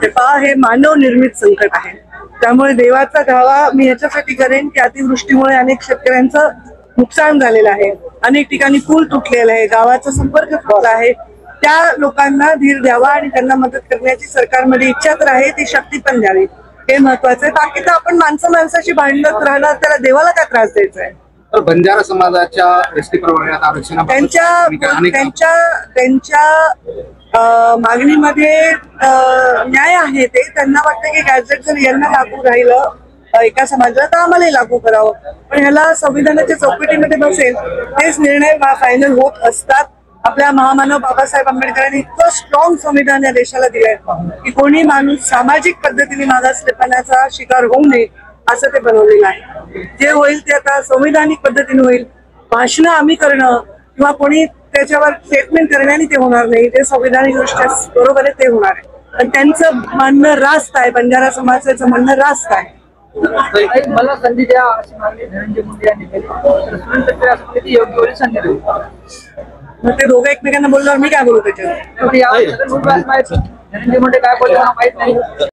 हे पहा, हे मानव निर्मित संकट आहे. त्यामुळे देवाचा धावा मी याच्यासाठी करेन की अतिवृष्टीमुळे अनेक शेतकऱ्यांचं नुकसान झालेलं आहे, अनेक ठिकाणी पूल तुटलेला आहे, गावाचा संपर्क तुटला आहे. त्या लोकांना धीर द्यावा आणि त्यांना मदत करण्याची सरकारमध्ये इच्छा तर आहे, ती शक्ती पण द्यावी, हे महत्वाचं आहे. बाकी तर आपण माणसाशी भांडत राहणार, त्याला देवाला काय त्रास द्यायचा आहे. बंजारा समाजाच्या एसटी प्रवर्गात आरक्षण त्यांच्या मागणीमध्ये न्याय आहे. ते त्यांना वाटतं की गॅजेट जर यांना लागू राहिलं एका समाजाला तर आम्हालाही लागू करावं, पण ह्याला संविधानाच्या चौकटीमध्ये बसेल तेच निर्णय फायनल होत असतात. आपल्या महामानव बाबासाहेब आंबेडकरांनी इतकं स्ट्रॉंग संविधान या देशाला दिलंय की कोणी माणूस सामाजिक पद्धतीने मागासलेपणाचा शिकार होऊ नये असं ते बनवलेलं आहे. जे होईल ते आता संविधानिक पद्धतीने होईल. भाषणं आम्ही करणं किंवा कोणी त्याच्यावर स्टेटमेंट करण्याने ते होणार नाही. ते संविधानिक दृष्ट्या बरोबर आहे, ते होणार आहे. पण त्यांचं म्हणणं रास्त आहे, बंजारा समाजाचं म्हणणं रास्त आहे. मला संधी द्या अशी मागणी धनंजय मुंडे यांनी केली. योग्य वेळी संधी देऊ. मग ते दोघं एकमेकांना बोलल्यावर मी काय बोलू त्याच्यावर? धनंजय मुंडे काय बोलले माहित नाही.